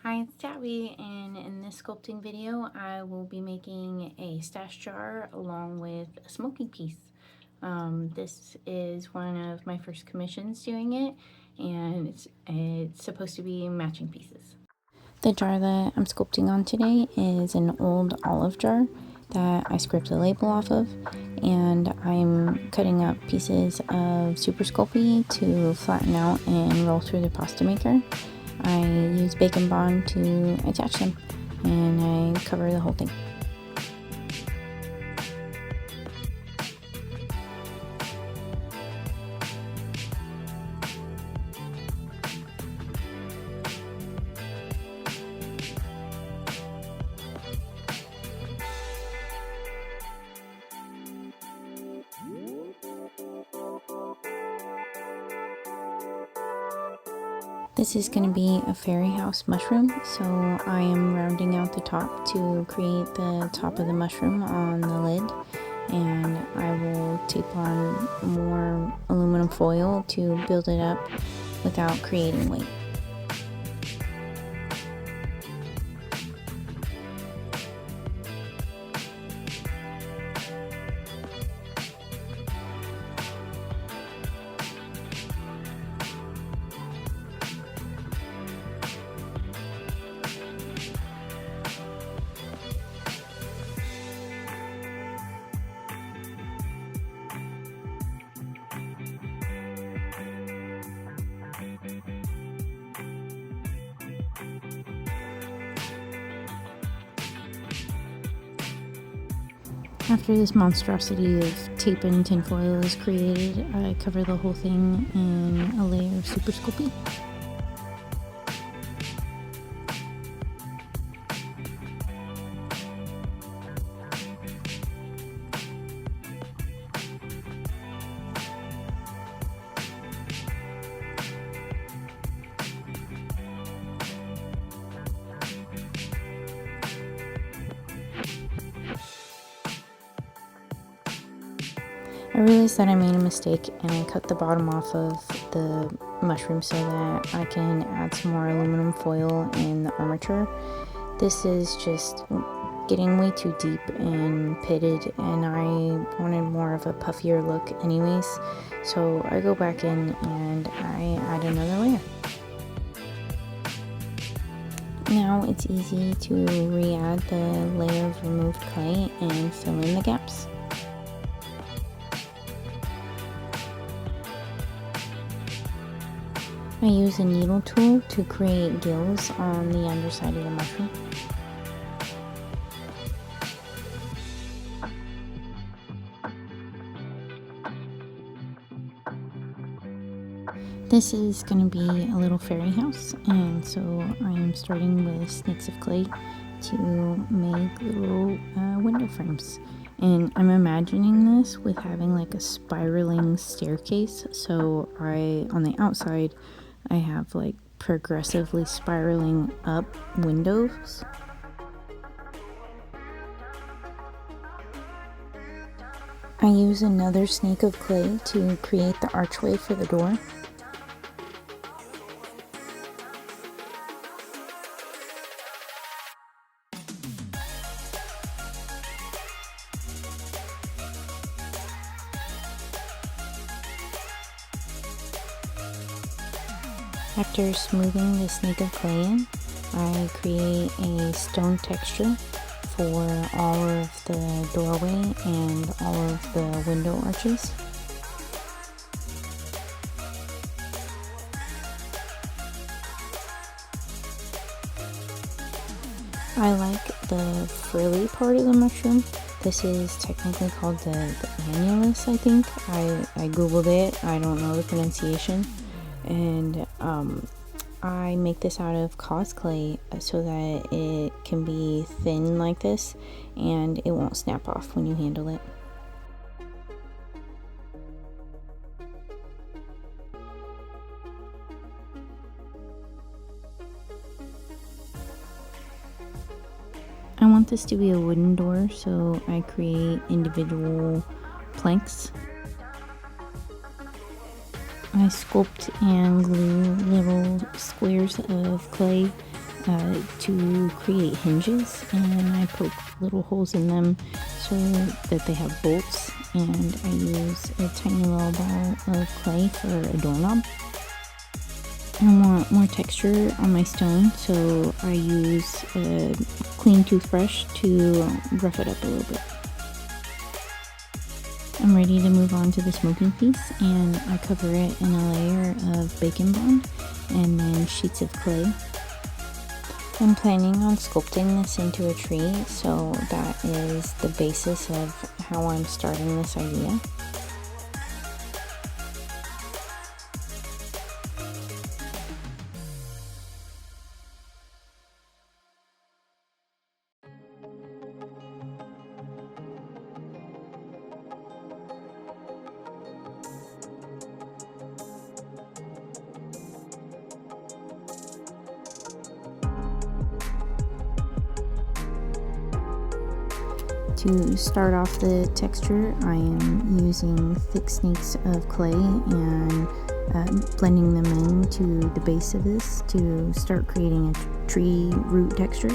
Hi, it's Tabby, and in this sculpting video I will be making a stash jar along with a smoking piece. This is one of my first commissions doing it, and it's supposed to be matching pieces. The jar that I'm sculpting on today is an old olive jar that I scraped the label off of, and I'm cutting up pieces of Super Sculpey to flatten out and roll through the pasta maker. I use bacon bond to attach them, and I cover the whole thing. This is going to be a fairy house mushroom, so I am rounding out the top to create the top of the mushroom on the lid, and I will tape on more aluminum foil to build it up without creating weight. After this monstrosity of tape and tinfoil is created, I cover the whole thing in a layer of Super Sculpey. I realized that I made a mistake and I cut the bottom off of the mushroom so that I can add some more aluminum foil in the armature. This is just getting way too deep and pitted, and I wanted more of a puffier look anyways, so I go back in and I add another layer. Now it's easy to re-add the layer of removed clay and fill in the gaps. I use a needle tool to create gills on the underside of the mushroom. This is going to be a little fairy house, and so I am starting with snakes of clay to make little window frames. And I'm imagining this with having like a spiraling staircase, so on the outside I have like progressively spiraling up windows. I use another snake of clay to create the archway for the door. After smoothing the snake of clay in, I create a stone texture for all of the doorway and all of the window arches. I like the frilly part of the mushroom. This is technically called the annulus, I think. I googled it, I don't know the pronunciation. And I make this out of cos clay so that it can be thin like this and it won't snap off when you handle it. I want this to be a wooden door, so I create individual planks. I sculpt and glue little squares of clay to create hinges, and I poke little holes in them so that they have bolts, and I use a tiny little ball of clay for a doorknob. I want more texture on my stone, so I use a clean toothbrush to rough it up a little bit. I'm ready to move on to the smoking piece, and I cover it in a layer of bacon bond and then sheets of clay. I'm planning on sculpting this into a tree, so that is the basis of how I'm starting this idea. To start off the texture, I am using thick snakes of clay and blending them into the base of this to start creating a tree root texture.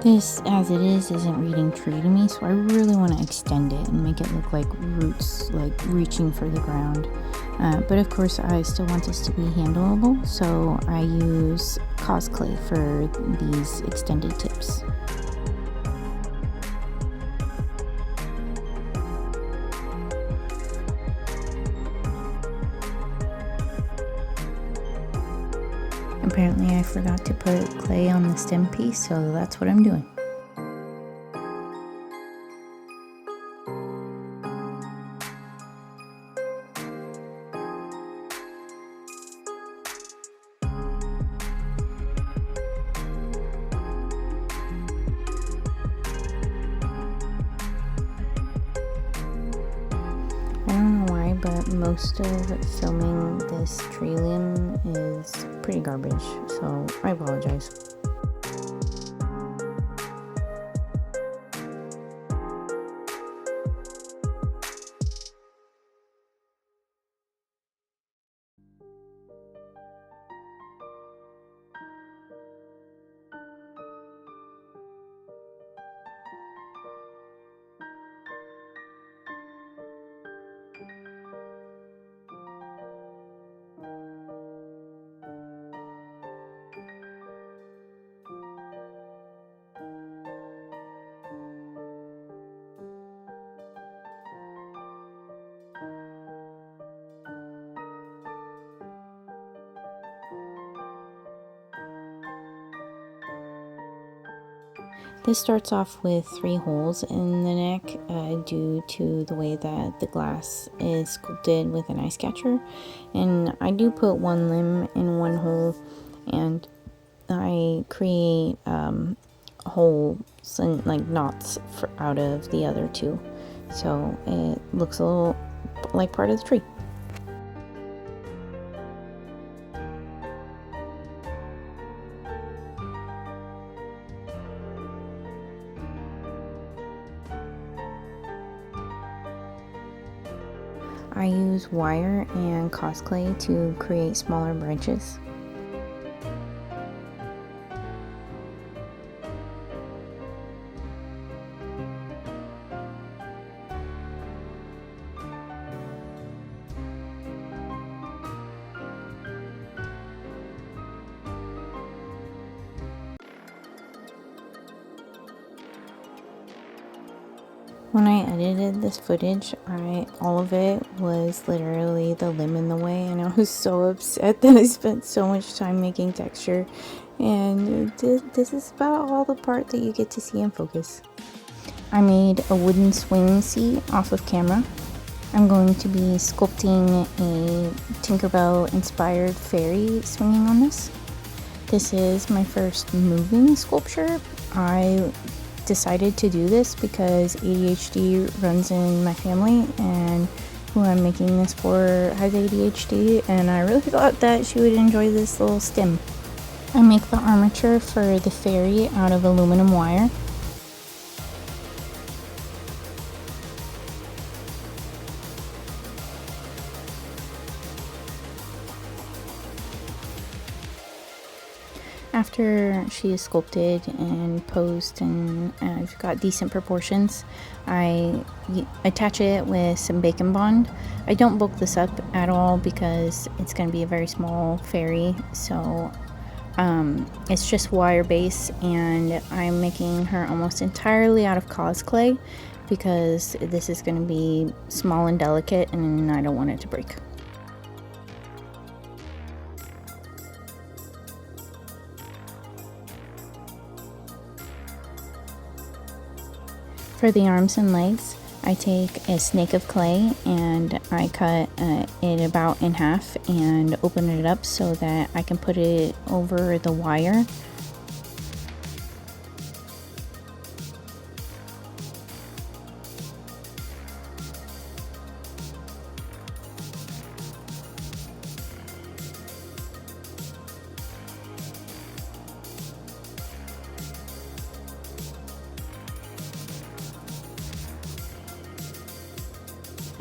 This, as it is, isn't reading tree to me, so I really want to extend it and make it look like roots, like reaching for the ground. But of course, I still want this to be handleable, so I use cosplay for these extended tips. Apparently I forgot to put clay on the stem piece, so that's what I'm doing. I don't know why, but most of filming this tree limb is pretty garbage, so I apologize. This starts off with 3 holes in the neck due to the way that the glass is sculpted with an ice catcher, and I do put one limb in one hole, and I create holes and like knots out of the other 2, so it looks a little like part of the tree. I use wire and cosplay to create smaller branches. When I edited this footage, all of it was literally the limb in the way, and I was so upset that I spent so much time making texture, and this is about all the part that you get to see in focus. I made a wooden swing seat off of camera. I'm going to be sculpting a Tinkerbell inspired fairy swinging on this. This is my first moving sculpture. I decided to do this because ADHD runs in my family, and who I'm making this for has ADHD, and I really thought that she would enjoy this little stem. I make the armature for the fairy out of aluminum wire. After she is sculpted and posed and I've got decent proportions, I attach it with some bacon bond. I don't bulk this up at all because it's going to be a very small fairy, so it's just wire base, and I'm making her almost entirely out of cosplay because this is going to be small and delicate and I don't want it to break. For the arms and legs, I take a snake of clay and I cut it about in half and open it up so that I can put it over the wire.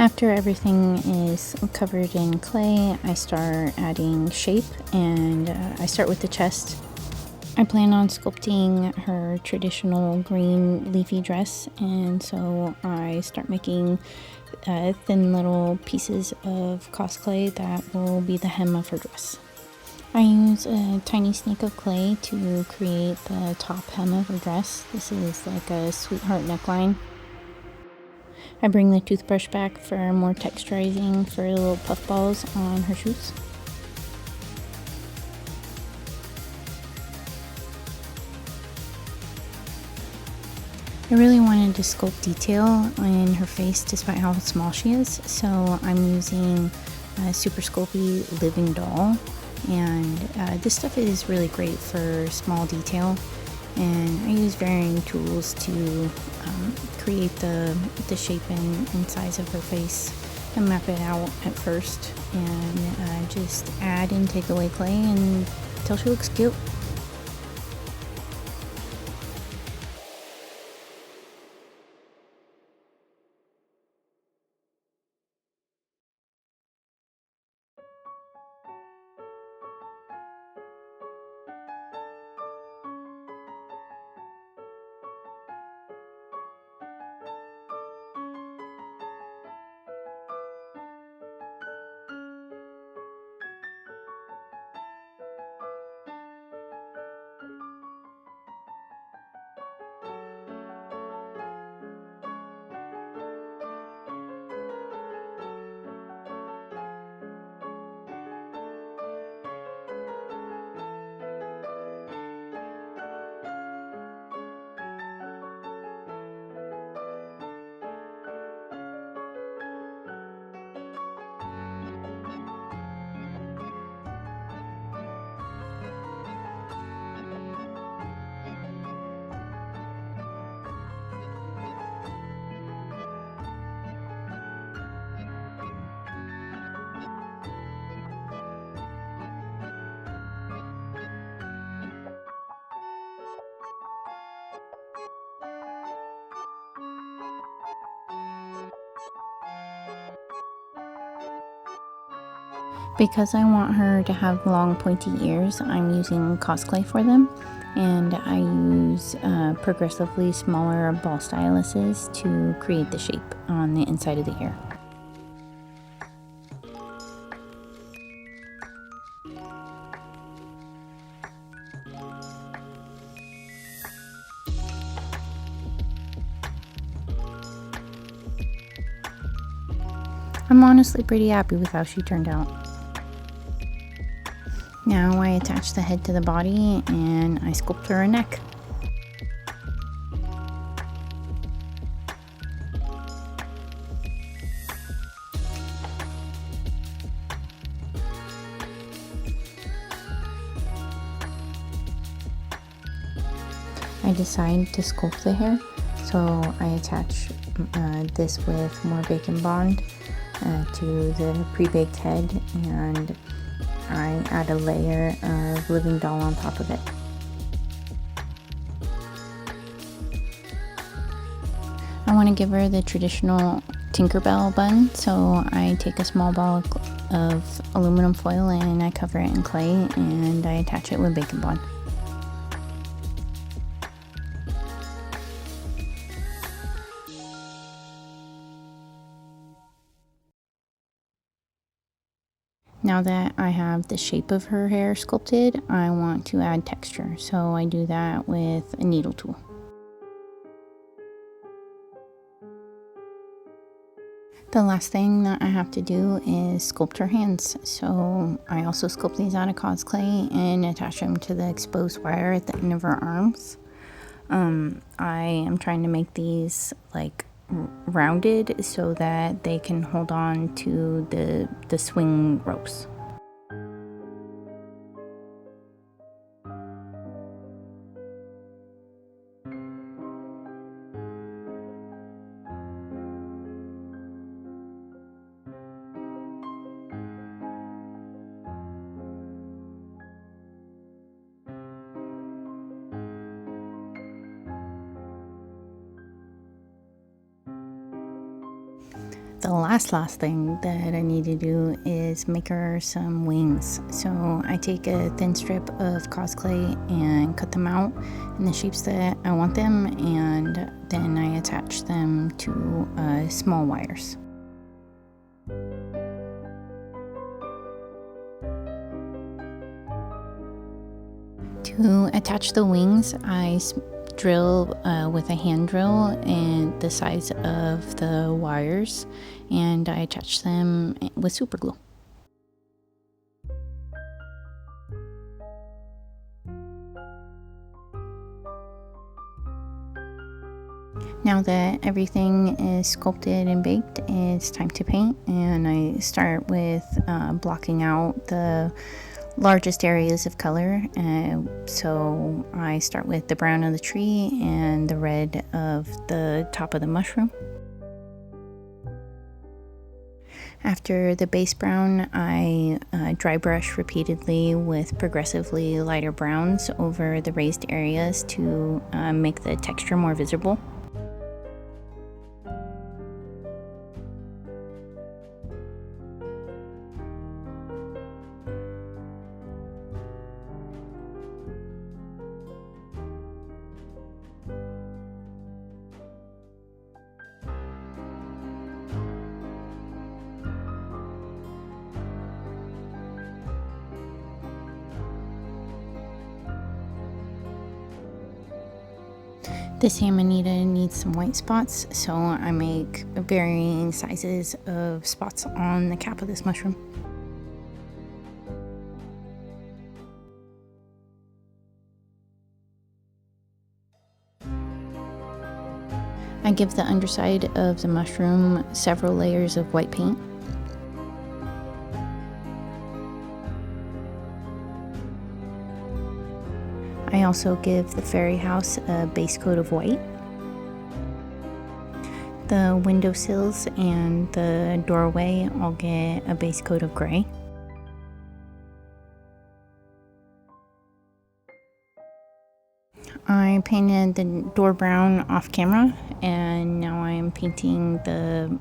After everything is covered in clay, I start adding shape, and I start with the chest. I plan on sculpting her traditional green leafy dress, and so I start making thin little pieces of cosplay that will be the hem of her dress. I use a tiny snake of clay to create the top hem of her dress. This is like a sweetheart neckline. I bring the toothbrush back for more texturizing for the little puff balls on her shoes. I really wanted to sculpt detail in her face despite how small she is, so I'm using a Super Sculpey Living Doll, and this stuff is really great for small detail. And I use varying tools to create the shape and size of her face and map it out at first, and just add and take away clay until she looks cute. Because I want her to have long pointy ears, I'm using cosplay for them, and I use progressively smaller ball styluses to create the shape on the inside of the ear. I'm honestly pretty happy with how she turned out. Now I attach the head to the body and I sculpt her a neck. I decide to sculpt the hair. So I attach this with more bacon bond to the pre-baked head, and I add a layer of living doll on top of it. I want to give her the traditional Tinkerbell bun, so I take a small ball of aluminum foil and I cover it in clay and I attach it with bacon bond. Now that I have the shape of her hair sculpted, I want to add texture, so I do that with a needle tool. The last thing that I have to do is sculpt her hands, so I also sculpt these out of cause clay and attach them to the exposed wire at the end of her arms. I am trying to make these like rounded so that they can hold on to the swing ropes. The last thing that I need to do is make her some wings. So I take a thin strip of cause clay and cut them out in the shapes that I want them, and then I attach them to small wires. To attach the wings, I drill with a hand drill and the size of the wires, and I attach them with super glue. Now that everything is sculpted and baked, it's time to paint, and I start with blocking out the largest areas of color. So I start with the brown of the tree and the red of the top of the mushroom. After the base brown, I dry brush repeatedly with progressively lighter browns over the raised areas to make the texture more visible. This Amanita needs some white spots, so I make varying sizes of spots on the cap of this mushroom. I give the underside of the mushroom several layers of white paint. I also give the fairy house a base coat of white. The windowsills and the doorway all get a base coat of gray. I painted the door brown off camera, and now I'm painting the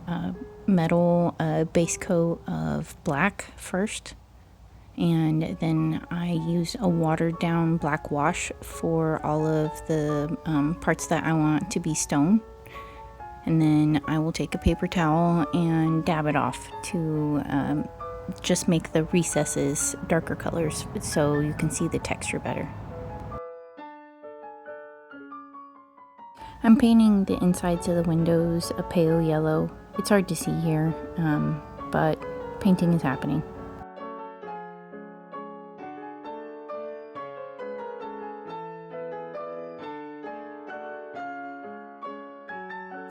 metal base coat of black first. And then I use a watered down black wash for all of the parts that I want to be stone. And then I will take a paper towel and dab it off to just make the recesses darker colors so you can see the texture better. I'm painting the insides of the windows a pale yellow. It's hard to see here, but painting is happening.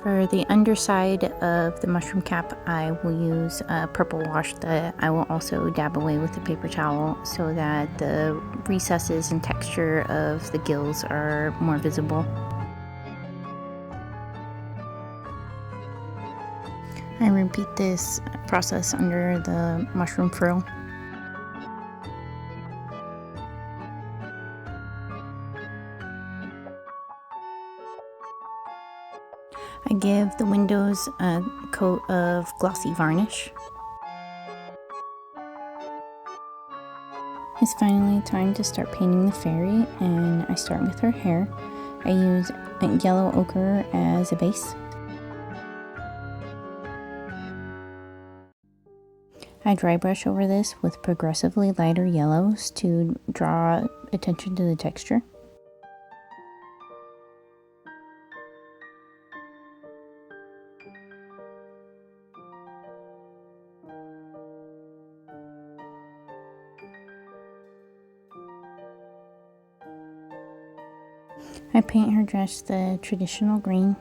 For the underside of the mushroom cap, I will use a purple wash that I will also dab away with a paper towel so that the recesses and texture of the gills are more visible. I repeat this process under the mushroom frill. I give the windows a coat of glossy varnish. It's finally time to start painting the fairy, and I start with her hair. I use yellow ochre as a base. I dry brush over this with progressively lighter yellows to draw attention to the texture. I paint her dress the traditional green.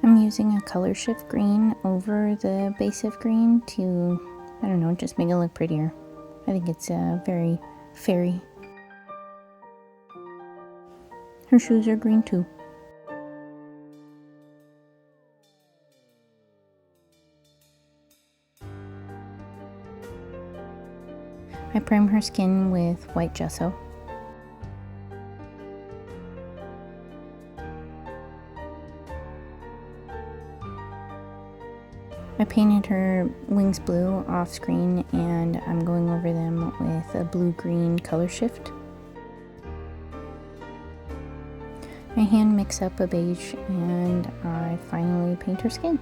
I'm using a color shift green over the base of green to, I don't know, just make it look prettier. I think it's very fairy. Her shoes are green too. I prime her skin with white gesso. I painted her wings blue off screen, and I'm going over them with a blue-green color shift. I hand mix up a beige and I finally paint her skin.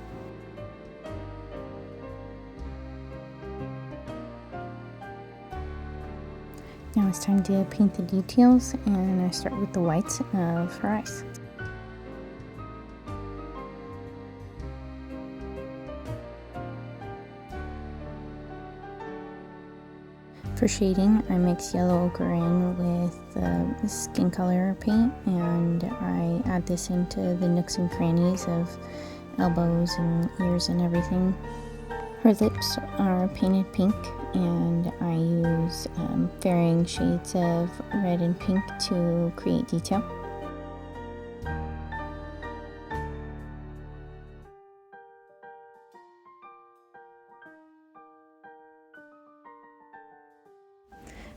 Now it's time to paint the details, and I start with the whites of her eyes. For shading, I mix yellow ochre in with the skin color paint, and I add this into the nooks and crannies of elbows and ears and everything. Her lips are painted pink, and I use varying shades of red and pink to create detail.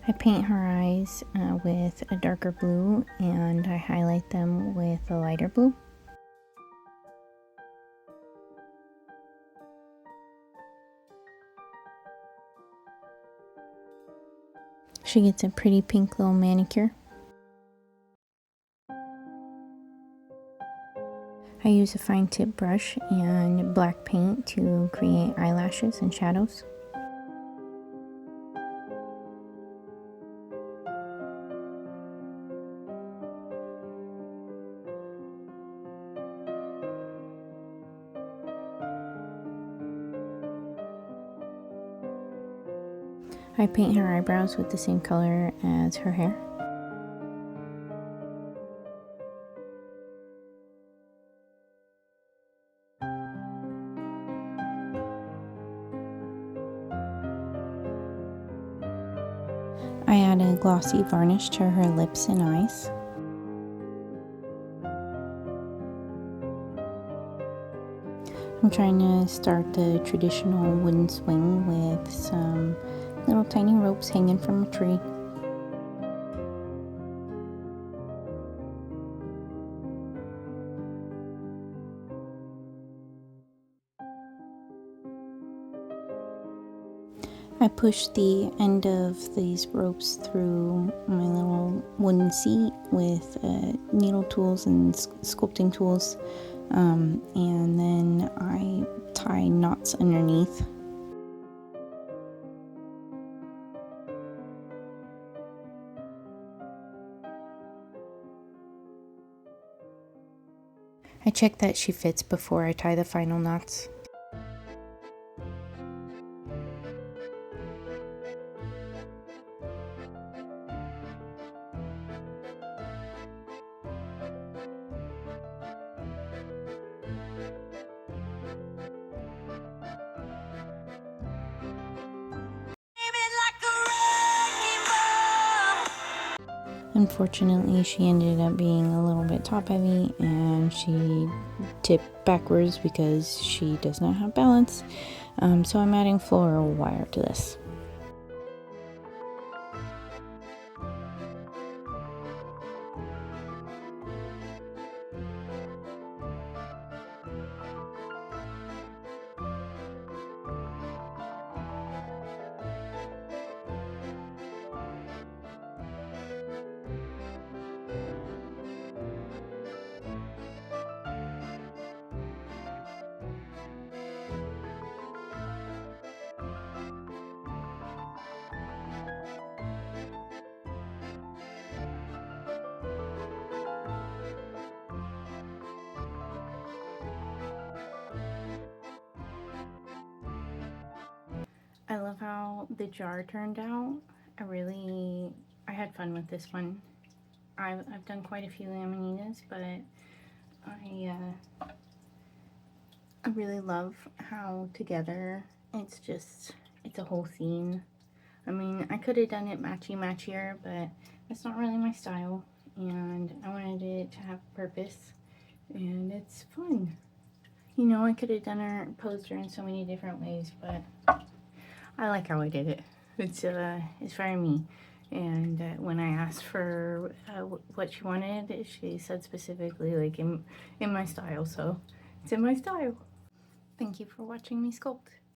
I paint her eyes with a darker blue, and I highlight them with a lighter blue. She gets a pretty pink little manicure. I use a fine tip brush and black paint to create eyelashes and shadows. I paint her eyebrows with the same color as her hair. I add a glossy varnish to her lips and eyes. I'm trying to start the traditional wooden swing with some little tiny ropes hanging from a tree. I push the end of these ropes through my little wooden seat with needle tools and sculpting tools, and then I tie knots underneath. I check that she fits before I tie the final knots. Unfortunately, she ended up being a little bit top heavy and she tipped backwards because she does not have balance. So I'm adding floral wire to this. I love how the jar turned out. I had fun with this one. I've done quite a few laminitas, but I really love how together it's a whole scene. I mean, I could have done it matchier, but that's not really my style, and I wanted it to have purpose, and it's fun. You know, I could have done her, posed her in so many different ways, but I like how I did it. It's very me. And when I asked for what she wanted, she said specifically like in my style, so it's in my style. Thank you for watching me sculpt.